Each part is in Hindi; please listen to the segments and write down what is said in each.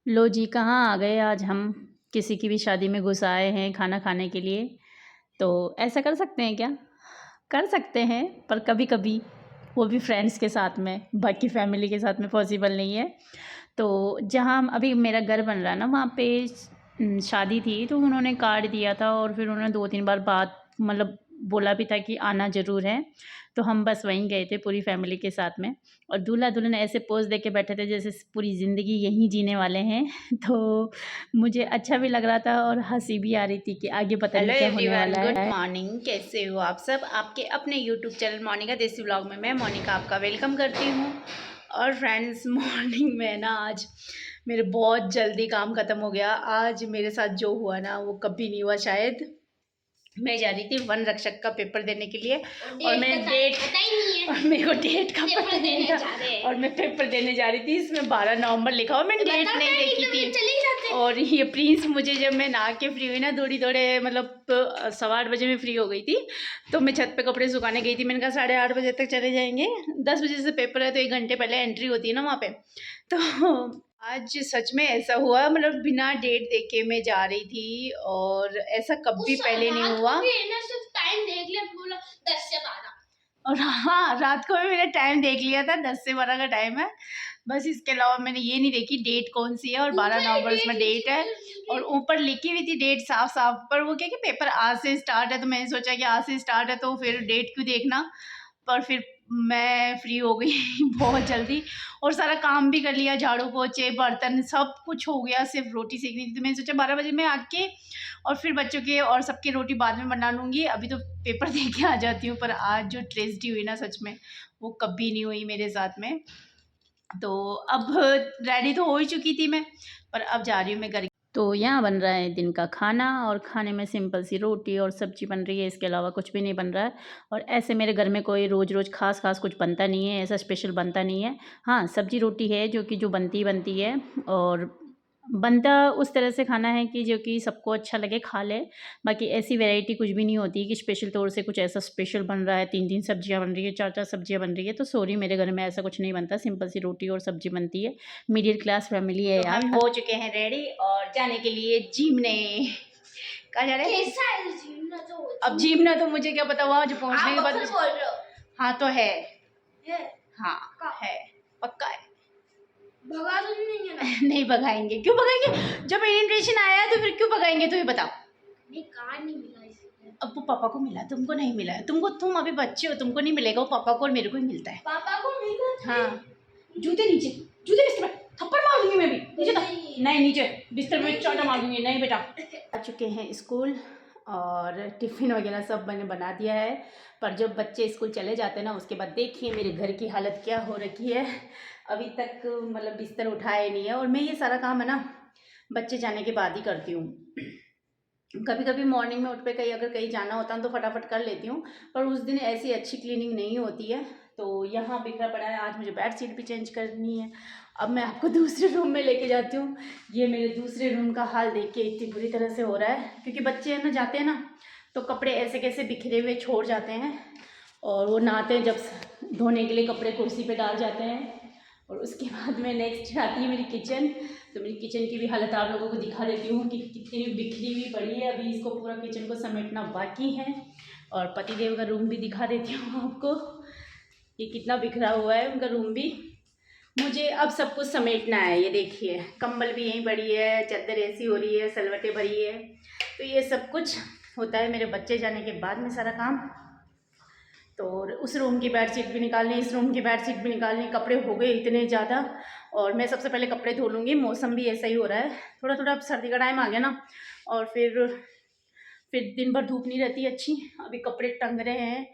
लो जी, कहाँ आ गए आज हम किसी की भी शादी में घुस आए हैं खाना खाने के लिए। तो ऐसा कर सकते हैं क्या? कर सकते हैं, पर कभी-कभी वो भी फ्रेंड्स के साथ में, बाकी फैमिली के साथ में पॉसिबल नहीं है। तो जहाँ अभी मेरा घर बन रहा है ना, वहाँ पे शादी थी, तो उन्होंने कार्ड दिया था और फिर उन्होंने 2-3 बार बात मतलब बोला भी था कि आना ज़रूर है। तो हम बस वहीं गए थे पूरी फैमिली के साथ में, और दूल्हा-दुल्हन ऐसे पोज़ दे के बैठे थे जैसे पूरी ज़िंदगी यहीं जीने वाले हैं। तो मुझे अच्छा भी लग रहा था और हँसी भी आ रही थी कि आगे पता हेलो नहीं क्या होने एवरीवन, वाला गुड है। मॉर्निंग। कैसे हो आप सब? आपके अपने यूट्यूब चैनल मोनिका देसी व्लॉग में मैं मोनिका आपका वेलकम करती हूँ। और फ्रेंड्स, मॉर्निंग में ना आज मेरे बहुत जल्दी काम ख़त्म हो गया। आज मेरे साथ जो हुआ ना वो कभी नहीं हुआ शायद। मैं जा रही थी वन रक्षक का पेपर देने के लिए, और मैं डेट पता ही नहीं है। और मेरे को डेट का पेपर पता नहीं देने था, जा रहे हैं। और मैं पेपर देने जा रही थी। इसमें 12 नवंबर लिखा हुआ, मैंने डेट नहीं देखी थी। चले जाते। और ये प्रिंस मुझे, जब मैं नहा के फ्री हुई ना, थोड़े मतलब 8:15 बजे में फ्री हो गई थी, तो मैं छत पे कपड़े सुखाने गई थी। मैंने कहा 8:30 बजे तक चले जाएंगे, 10 बजे से पेपर है तो 1 घंटे पहले एंट्री होती है ना वहाँ पे। तो आज सच में ऐसा हुआ, मतलब बिना डेट देखे मैं जा रही थी, और ऐसा कभी पहले नहीं हुआ। टाइम देख लिया, बोला 10 से 12। और हाँ, रात को भी मैंने टाइम देख लिया था, 10 से 12 का टाइम है। बस इसके अलावा मैंने ये नहीं देखी डेट कौन सी है, और 12 नवंबर उसमें डेट है, और ऊपर लिखी हुई थी डेट साफ-साफ। पर वो क्या कि पेपर आज से स्टार्ट है, तो मैंने सोचा कि आज से स्टार्ट है तो फिर डेट क्यों देखना। पर फिर मैं फ्री हो गई बहुत जल्दी, और सारा काम भी कर लिया, झाड़ू पोछे बर्तन सब कुछ हो गया, सिर्फ रोटी सेकनी थी। तो मैंने सोचा 12 बजे मैं आके और फिर बच्चों के और सबके रोटी बाद में बना लूँगी, अभी तो पेपर दे के आ जाती हूँ। पर आज जो ट्रेजेडी हुई ना, सच में वो कभी नहीं हुई मेरे साथ में। तो अब रेडी तो हो ही चुकी थी मैं, पर अब जा रही हूँ मैं घर। तो यहाँ बन रहा है दिन का खाना, और खाने में सिंपल सी रोटी और सब्जी बन रही है, इसके अलावा कुछ भी नहीं बन रहा है। और ऐसे मेरे घर में कोई रोज़-रोज़ ख़ास कुछ बनता नहीं है, ऐसा स्पेशल बनता नहीं है। हाँ, सब्जी रोटी है जो कि जो बनती ही बनती है, और बनता उस तरह से खाना है कि जो कि सबको अच्छा लगे, खा ले। बाकी ऐसी वैरायटी कुछ भी नहीं होती कि स्पेशल तौर से कुछ ऐसा स्पेशल बन रहा है, 3-3 सब्जियाँ बन रही है, 4-4 सब्जियाँ बन रही है। तो सॉरी, मेरे घर में ऐसा कुछ नहीं बनता, सिंपल सी रोटी और सब्जी बनती है। मिडिल क्लास फैमिली है तो यार। हम हो चुके हैं रेडी और जाने के लिए जीमने। कहाँ जा रहे हैं? कैसा है जीना तो अब जीमना तो मुझे क्या पता, वहाँ जो पहुँचने के आप बाद। अक्सर बोल रहे हो। हाँ तो है। ये हाँ का- है, पक्का है। भगा तो नहीं है ना। नहीं भगाएंगे, क्यों भगाएंगे? जब इन्विटेशन आया है तो फिर क्यों भगाएंगे, तो ये बताओ। नहीं, कार नहीं मिला इसलिए। अब वो पापा को मिला, तुमको नहीं मिला है। तुम अभी बच्चे हो, तुमको नहीं मिलेगा, वो पापा को और मेरे को ही मिलता है। पापा को मिला था। हाँ, जूते नीचे, जूते बिस्तर पे, थप्पड़ मार दूंगी मैं भी। नीचे तो नहीं, नीचे बिस्तर में चाटा मार दूंगी। नहीं बेटा। आ चुके हैं स्कूल, और टिफ़िन वगैरह सब मैंने बना दिया है। पर जब बच्चे स्कूल चले जाते हैं ना, उसके बाद देखिए मेरे घर की हालत क्या हो रखी है। अभी तक मतलब बिस्तर उठाया नहीं है, और मैं ये सारा काम है ना बच्चे जाने के बाद ही करती हूँ। कभी कभी मॉर्निंग में उठ पे अगर कहीं जाना होता है तो फटाफट कर लेती हूँ, पर उस दिन ऐसी अच्छी क्लीनिंग नहीं होती है। तो यहाँ बिखरा पड़ा है, आज मुझे बेड शीट भी चेंज करनी है। अब मैं आपको दूसरे रूम में लेके जाती हूँ। ये मेरे दूसरे रूम का हाल देख के इतनी बुरी तरह से हो रहा है, क्योंकि बच्चे हैं ना, जाते हैं ना तो कपड़े ऐसे कैसे बिखरे हुए छोड़ जाते हैं, और वो नहाते हैं जब धोने के लिए कपड़े कुर्सी पे डाल जाते हैं। और उसके बाद में नेक्स्ट आती है मेरी किचन। तो मेरी किचन की भी हालत आप लोगों को दिखा देती हूँ कि कितनी बिखरी हुई पड़ी है। अभी इसको पूरा किचन को समेटना बाकी है, और पतिदेव का रूम भी दिखा देती हूँ आपको, ये कितना बिखरा हुआ है उनका रूम भी। मुझे अब सब कुछ समेटना है। ये देखिए, कंबल भी यहीं पड़ी है, चादर ऐसी हो रही है, सलवटें भरी है। तो ये सब कुछ होता है मेरे बच्चे जाने के बाद में सारा काम। तो उस रूम की बेडशीट भी निकालनी, इस रूम की बेडशीट भी निकालनी, कपड़े हो गए इतने ज़्यादा। और मैं सबसे पहले कपड़े धो लूँगी, मौसम भी ऐसा ही हो रहा है, थोड़ा थोड़ा अब सर्दी का टाइम आ गया ना, और फिर दिन भर धूप नहीं रहती अच्छी। अभी कपड़े टंग रहे हैं।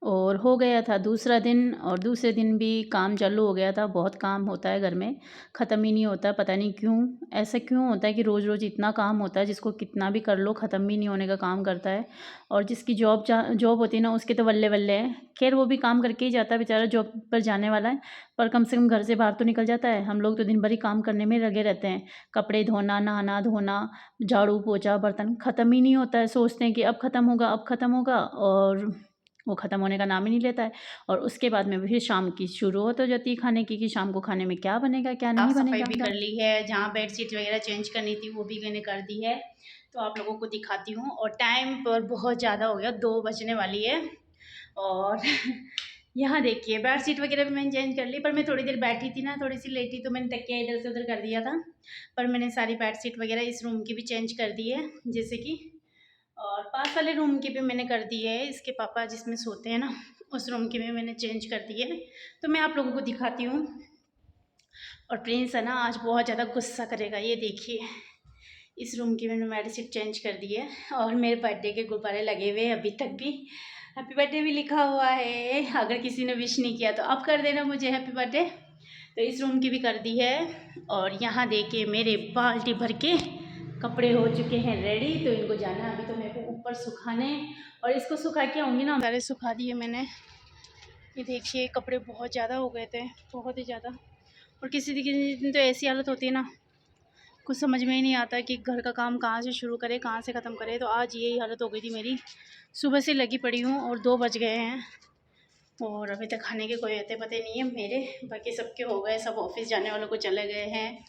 और हो गया था दूसरा दिन, और दूसरे दिन भी काम चालू हो गया था। बहुत काम होता है घर में, ख़त्म ही नहीं होता। पता नहीं क्यों ऐसा क्यों होता है कि रोज़ रोज़ इतना काम होता है, जिसको कितना भी कर लो ख़त्म भी नहीं होने का काम करता है। और जिसकी जॉब होती है ना, उसके तो बल्ले बल्ले है। खैर, वो भी काम करके ही जाता है बेचारा, जॉब पर जाने वाला है, पर कम से कम घर से बाहर तो निकल जाता है। हम लोग तो दिन भर ही काम करने में लगे रहते हैं, कपड़े धोना, नहाना धोना, झाड़ू पोछा बर्तन, ख़त्म ही नहीं होता है। सोचते हैं कि अब ख़त्म होगा, अब ख़त्म होगा, और वो ख़त्म होने का नाम ही नहीं लेता है। और उसके बाद में फिर शाम की शुरुआत हो जाती है खाने की, कि शाम को खाने में क्या बनेगा क्या नहीं साफ बनेगा। सफाई भी कर ली है, जहाँ बेडशीट वगैरह चेंज करनी थी वो भी मैंने कर दी है। तो आप लोगों को दिखाती हूँ। और टाइम पर बहुत ज़्यादा हो गया, 2 बजने वाली है। और यहाँ देखिए बेडशीट वगैरह भी मैंने चेंज कर ली, पर मैं थोड़ी देर बैठी थी ना, थोड़ी सी लेटी, तो मैंने तकिया इधर से उधर कर दिया था। पर मैंने सारी बेडशीट वगैरह इस रूम की भी चेंज कर दी है, जैसे कि, और पास वाले रूम की भी मैंने कर दी है। इसके पापा जिसमें सोते हैं ना, उस रूम की भी मैंने चेंज कर दी है। तो मैं आप लोगों को दिखाती हूँ। और प्रिंस है ना आज बहुत ज़्यादा गुस्सा करेगा, ये देखिए। इस रूम की मैंने बेडशीट चेंज कर दी है। और मेरे बर्थडे के गुब्बारे लगे हुए हैं अभी तक भी, हैप्पी बर्थडे भी लिखा हुआ है। अगर किसी ने विश नहीं किया तो अब कर देना मुझे हैप्पी बर्थडे। तो इस रूम की भी कर दी है। और यहाँ देखिए मेरे बाल्टी भर के कपड़े हो चुके हैं रेडी। तो इनको जाना है अभी तो मेरे को ऊपर सुखाने, और इसको सुखा के आऊँगी ना। सारे सुखा दिए मैंने। ये देखिए कपड़े बहुत ज़्यादा हो गए थे, बहुत ही ज़्यादा। और किसी दिन तो ऐसी हालत होती है ना, कुछ समझ में ही नहीं आता कि घर का काम कहाँ से शुरू करे कहाँ से ख़त्म करे। तो आज यही हालत हो गई थी मेरी, सुबह से लगी पड़ी हूँ और 2 बज गए हैं। और अभी तक खाने के कोई अते पते नहीं है मेरे, बाकी सबके हो गए, सब ऑफिस जाने वालों को चले गए हैं।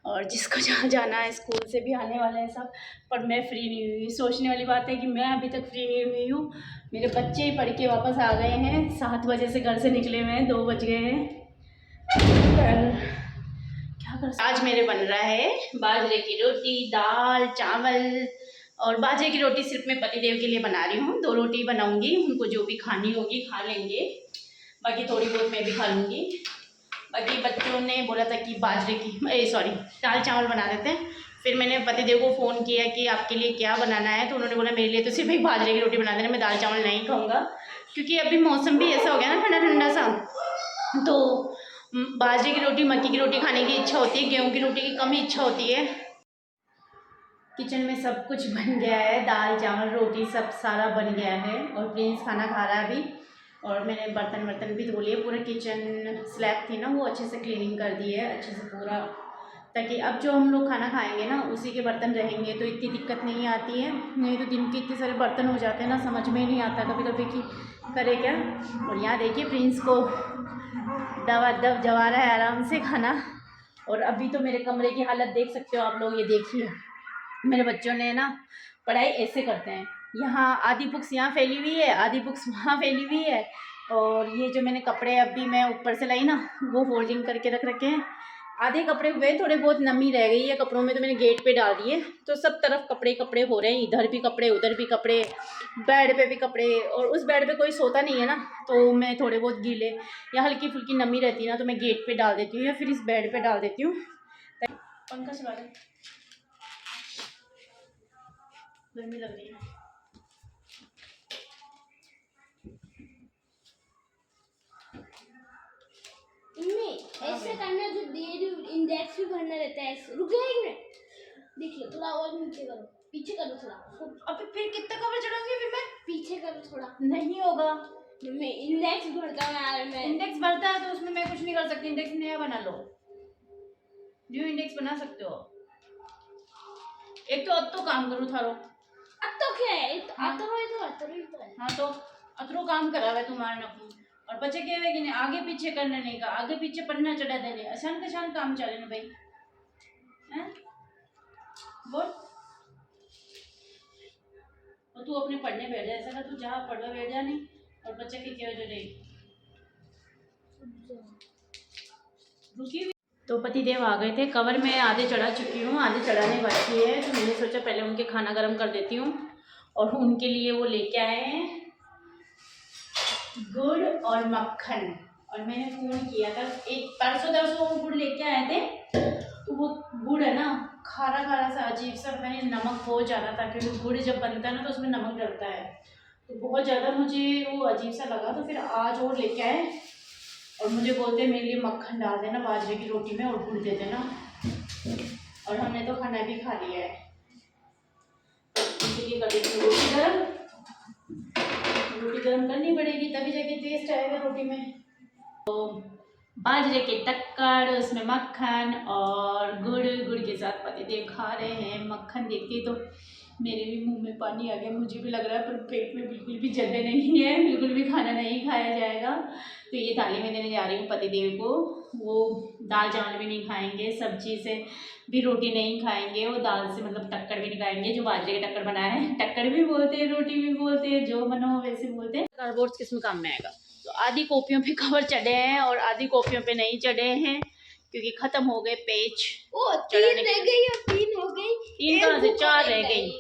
और जिसको जहाँ जाना है स्कूल से भी आने वाले हैं सब। पर मैं फ्री नहीं हुई। सोचने वाली बात है कि मैं अभी तक फ्री नहीं हुई हूँ। मेरे बच्चे ही पढ़ के वापस आ गए हैं, 7 बजे से घर से निकले हुए हैं, 2 बज गए हैं। क्या कर आज मेरे बन रहा है बाजरे की रोटी, दाल, चावल। और बाजरे की रोटी सिर्फ मैं पतिदेव के लिए बना रही हूँ, 2 रोटी बनाऊंगी, उनको जो भी खानी होगी खा लेंगे, बाकी थोड़ी बहुत मैं भी खा लूँगी। बाकी बच्चों ने बोला था कि बाजरे की सॉरी दाल चावल बना देते हैं। फिर मैंने पतिदेव को फ़ोन किया कि आपके लिए क्या बनाना है, तो उन्होंने बोला मेरे लिए तो सिर्फ एक बाजरे की रोटी बना देना, मैं दाल चावल नहीं खाऊँगा। क्योंकि अभी मौसम भी ऐसा हो गया ना, ठंडा ठंडा सा, तो बाजरे की रोटी, मक्की की रोटी खाने की इच्छा होती है, गेहूँ की रोटी की कम ही इच्छा होती है। किचन में सब कुछ बन गया है, दाल चावल रोटी सब सारा बन गया है। और प्रिंस खाना खा रहा है अभी। और मैंने बर्तन वर्तन भी धो लिए, पूरा किचन स्लैब थी ना वो अच्छे से क्लीनिंग कर दी है अच्छे से पूरा, ताकि अब जो हम लोग खाना खाएंगे ना उसी के बर्तन रहेंगे तो इतनी दिक्कत नहीं आती है। नहीं तो दिन के इतने सारे बर्तन हो जाते हैं ना, समझ में ही नहीं आता कभी कभी कि करे क्या। और यहाँ देखिए प्रिंस को दवा दब जवा रहा है आराम से खाना। और अभी तो मेरे कमरे की हालत देख सकते हो आप लोग, ये देखिए मेरे बच्चों ने ना पढ़ाई ऐसे करते हैं, यहाँ आधी बुक्स यहाँ फैली हुई है, आधी बुक्स वहाँ फैली हुई है। और ये जो मैंने कपड़े अभी मैं ऊपर से लाई ना, वो फोल्डिंग करके रख रखे हैं। आधे कपड़े हुए, थोड़े बहुत नमी रह गई है कपड़ों में, तो मैंने गेट पे डाल दिए। तो सब तरफ कपड़े कपड़े हो रहे हैं, इधर भी कपड़े उधर भी कपड़े, बेड पे भी कपड़े। और उस बेड पे कोई सोता नहीं है ना, तो मैं थोड़े बहुत गीले या हल्की फुल्की नमी रहती है ना, तो मैं गेट पे डाल देती हूँ या फिर इस बेड पे डाल देती हूँ। पंखा चला दे, गर्मी लग रही है। ऐसे करना, जो डेली इंडेक्स भी भरना रहता है ऐसे। रुक जाओ 1 मिनट, देख लो थोड़ा और नीचे करो, पीछे करो थोड़ा। अबे फिर कितना कवर चढ़ाऊंगी फिर मैं? पीछे करो थोड़ा। नहीं होगा, मैं इंडेक्स भरता हूँ यार। मैं इंडेक्स भरता है तो उसमें मैं कुछ नहीं कर सकती। इंडेक्स नया बना लो, न्यू इंडेक्स बना सकते हो। एक तो अब तो काम करो थारो। अब तो क्या है, अतरो ही तो है। हाँ तो अतरो काम करा हुआ तुम्हारे नकू। और बच्चे कह रहे कि नहीं आगे पीछे करने नहीं का, आगे पीछे पन्ना चढ़ा देने, आसान आसान काम चले ना भाई, हैं बोल। और तू अपने पढ़ने बैठ जा, ऐसा ना तू जहाँ पढ़वा बैठ जा नहीं, और बच्चे की क्या वजह रही रुकी हुई। तो पतिदेव आ गए थे, कवर में आधे चढ़ा चुकी हूँ, आधे चढ़ाने बाकी है। तो मैंने सोचा पहले उनके खाना गर्म कर देती हूँ। और उनके लिए वो लेके आए हैं गुड़ और मक्खन। और मैंने फ़ोन किया था, एक परसों तरसों वो गुड़ लेके आए थे, तो वो गुड़ है ना खारा खारा सा अजीब सा, मैंने नमक बहुत ज़्यादा था, क्योंकि गुड़ जब बनता है ना तो उसमें नमक डलता है, तो बहुत ज़्यादा मुझे वो अजीब सा लगा। तो फिर आज वो लेके आए और मुझे बोलते मेरे लिए मक्खन डाल देना बाजरे की रोटी में और गुड़ दे देना। और हमने तो खाना भी खा लिया है, तो इसलिए कर देती हूँ रोटी गर्म। रोटी गर्म करनी पड़ेगी तभी जाके टेस्ट आएगा रोटी में। तो बाजरे के टक्कर, उसमें मक्खन और गुड़, गुड़ के साथ पतिदेव खा रहे हैं। मक्खन देखती तो मेरे भी मुंह में पानी आ गया, मुझे भी लग रहा है, पर पेट में बिल्कुल भी जगह नहीं है, बिल्कुल भी खाना नहीं खाया जाएगा। तो ये थाली में देने जा रही हूँ पतिदेव को। वो दाल चावल भी नहीं खाएंगे, सब्जी से भी रोटी नहीं खाएंगे, वो दाल से मतलब टक्कर भी नहीं खाएंगे, जो बाजरे के टक्कर बनाए हैं, टक्कर भी बोलते हैं, रोटी भी बोलते हैं, जो मन हो वैसे बोलते हैं। कार्डबोर्ड किसमें काम में आएगा। तो आधी कॉपियों पे कवर चढ़े हैं और आधी कॉपियों पे नहीं चढ़े हैं, क्योंकि ख़त्म हो गए पेज। ओ 3 रह गई और 3 हो गई। 3 कहाँ से 4 रह गई,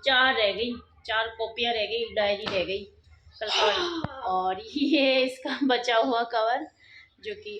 4 रह गई, 4 कॉपियाँ रह गई, डायरी रह गई कल। और ये इसका बचा हुआ कवर जो कि